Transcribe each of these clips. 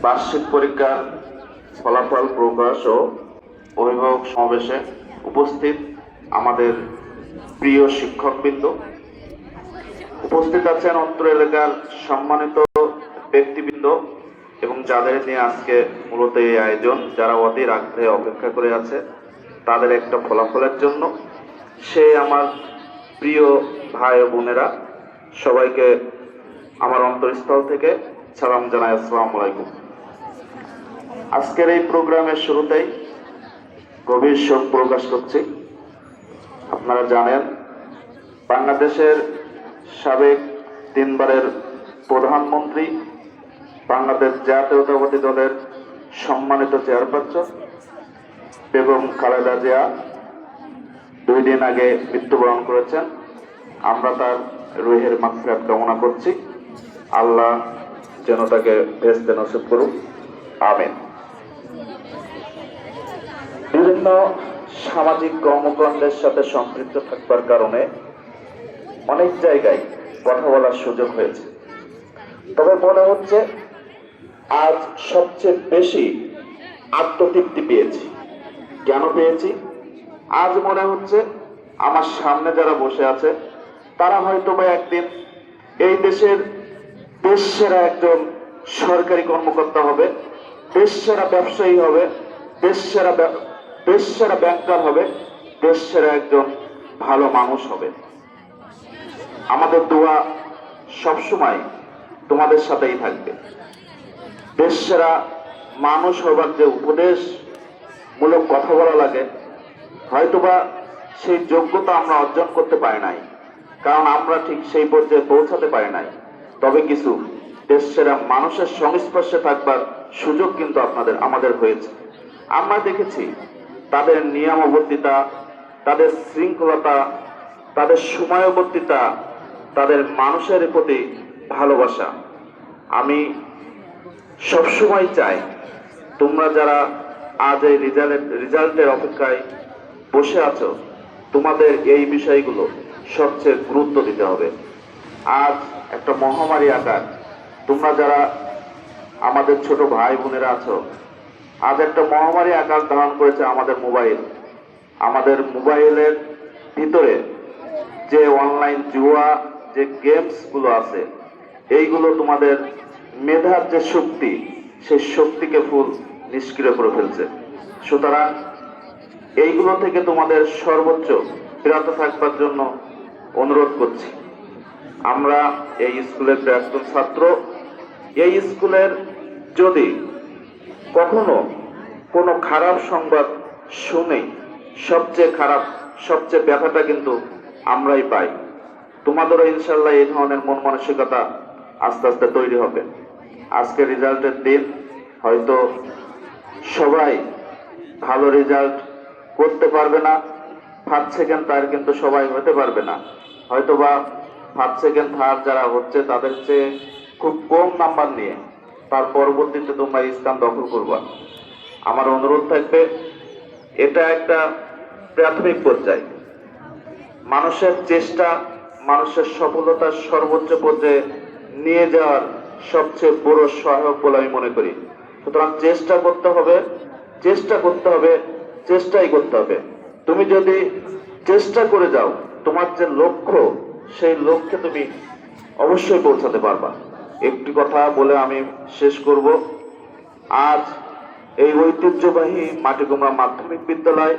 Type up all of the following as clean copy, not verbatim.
বার্ষিক পরীক্ষার ফলাফল প্রকাশ ও অভিভাবক সমাবেশে উপস্থিত আমাদের প্রিয় শিক্ষকবৃন্দ, উপস্থিত আছেন অত্র এলাকার সম্মানিত ব্যক্তিবৃন্দ এবং যাদের নিয়ে আজকে মূলত এই আয়োজন, যারা অধীর আগ্রহে অপেক্ষা করে আছে তাদের একটা ফলাফলের জন্য। সে আমার প্রিয় ভাই ও বোনেরা, সবাইকে আমার অন্তরস্থল থেকে সালাম জানাই, আসসালামু আলাইকুম। আজকের এই প্রোগ্রামের শুরুতেই গভীর শোক প্রকাশ করছি। আপনারা জানেন, বাংলাদেশের সাবেক 3 বারের প্রধানমন্ত্রী, বাংলাদেশ জাতীয়তাবাদী দলের সম্মানিত চেয়ারপারসন বেগম খালেদা জিয়া 2 দিন আগে মৃত্যুবরণ করেছেন। আমরা তার রুহের মাগফিরাত কামনা করছি। আল্লাহ যেন তাকে বেহেশতে নসিব করুন, আমিন। বিভিন্ন সামাজিক কর্মকাণ্ডের সাথে সম্পৃক্ত থাকবার কারণে অনেক জায়গায় কথা বলার সুযোগ হয়েছে, তবে মনে হচ্ছে আজ সবচেয়ে বেশি আত্মতৃপ্তি পেয়েছি। কেন পেয়েছি? আজ মনে হচ্ছে আমার সামনে যারা বসে আছে তারা হয়তো বা একদিন এই দেশের দেশ সেরা একজন সরকারি কর্মকর্তা হবে, দেশ সেরা ব্যবসায়ী হবে, দেশ সেরা ব্যাংকার হবে, দেশ সেরা একজন ভালো মানুষ হবে। আমাদের দোয়া সবসময় তোমাদের সাথেই থাকবে। দেশ সেরা মানুষ হবার যে উপদেশমূলক কথা বলা লাগে, হয়তোবা সেই যোগ্যতা আমরা অর্জন করতে পারি নাই, কারণ আমরা ঠিক সেই পর্যায়ে পৌঁছাতে পারি নাই। তবে কিছু দেশ সেরা মানুষের সংস্পর্শে থাকবার সুযোগ কিন্তু আমাদের হয়েছে। আমরা দেখেছি তাদের নিয়মাবর্তিতা, তাদের শৃঙ্খলতা, তাদের সময়োবর্তিতা, তাদের মানুষের প্রতি ভালোবাসা। আমি সবসময় চাই তোমরা যারা আজ এই রেজাল্টের অপেক্ষায় বসে আছো, তোমাদের এই বিষয়গুলো সবচেয়ে গুরুত্ব দিতে হবে। আজ একটা মহামারী আকার, তোমরা যারা আমাদের ছোট ভাই বোনেরা আছো, আজ একটা মহামারী আকার ধারণ করেছে আমাদের মোবাইল। আমাদের মোবাইলের ভিতরে যে অনলাইন জুয়া, যে গেমস গুলো আছে, এইগুলো তোমাদের মেধার যে শক্তি, সেই শক্তিকে ফুল নিষ্ক্রিয় করে ফেলছে। সুতরাং এইগুলো থেকে তোমাদের সর্বোচ্চ বিরত থাকবার জন্য অনুরোধ করছি। আমরা এই স্কুলের প্রাক্তন ছাত্র। এই স্কুলের যদি কখনো কোনো খারাপ সংবাদ শুনে, সবচেয়ে ব্যথাটা কিন্তু আমরাই পাই। তোমাদেরও ইনশাল্লাহ এই ধরনের মন মানসিকতা আস্তে আস্তে তৈরি হবে। আজকে রেজাল্টের দিন, হয়তো সবাই ভালো রেজাল্ট করতে পারবে না, 1st, 2nd তার কিন্তু সবাই হতে পারবে না। হয়তোবা 1st, 2nd, 3rd যারা হচ্ছে তাদের চেয়ে খুব কম নাম্বার নিয়ে তার পরবর্তীতে তোমরা স্থান দখল করবা। আমার অনুরোধ থাকবে, এটা একটা প্রাথমিক পর্যায়ে। মানুষের চেষ্টা মানুষের সফলতার সর্বোচ্চ পর্যায়ে নিয়ে যাওয়ার সবচেয়ে বড় সহায়ক বলে আমি মনে করি। সুতরাং চেষ্টাই করতে হবে। তুমি যদি চেষ্টা করে যাও, তোমার যে লক্ষ্য, সেই লক্ষ্যে তুমি অবশ্যই পৌঁছাতে পারবা। একটি কথা বলে আমি শেষ করব। আজ এই ঐতিহ্যবাহী মাটিকুমড়া মাধ্যমিক বিদ্যালয়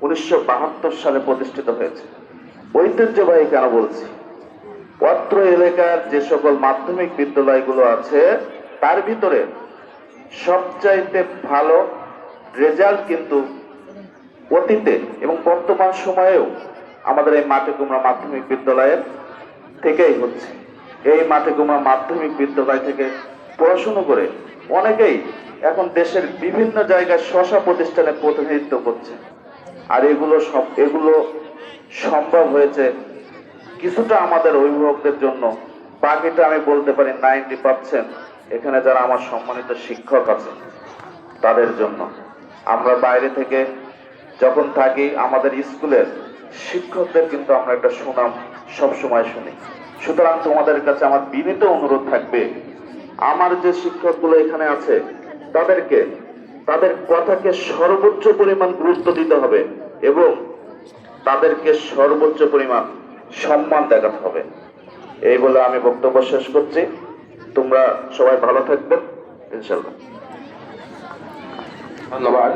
1972 সালে প্রতিষ্ঠিত হয়েছে। ঐতিহ্যবাহী কেন বলছি? অত্র এলাকার যে সকল মাধ্যমিক বিদ্যালয়গুলো আছে, তার ভিতরে সবচাইতে ভালো রেজাল্ট কিন্তু অতীতে এবং বর্তমান সময়েও আমাদের এই মাটিকুমড়া মাধ্যমিক বিদ্যালয়ের থেকেই হচ্ছে। এই মাটিকুমড়া মাধ্যমিক বিদ্যালয় থেকে পড়াশুনো করে অনেকেই এখন দেশের বিভিন্ন জায়গায় স্ব প্রতিষ্ঠানে প্রতিনিধিত্ব করছে। আর এগুলো সম্ভব হয়েছে কিছুটা আমাদের অভিভাবকদের জন্য, বাকিটা আমি বলতে পারি 90% এখানে যারা আমার সম্মানিত শিক্ষক আছে তাদের জন্য। আমরা বাইরে থেকে যখন থাকি, আমাদের স্কুলের শিক্ষকদের কিন্তু আমরা একটা সুনাম সবসময় শুনি। সুতরাং তোমাদের কাছে আমার বিনীত অনুরোধ থাকবে, আমার যে শিক্ষকগুলো এখানে আছে তাদের কথাকে সর্বোচ্চ পরিমাণ গুরুত্ব দিতে হবে এবং তাদেরকে সর্বোচ্চ পরিমাণ সম্মান দেখাতে হবে। এই বলে আমি বক্তব্য শেষ করছি। তোমরা সবাই ভালো থাকবেন ইনশাআল্লাহ। ধন্যবাদ।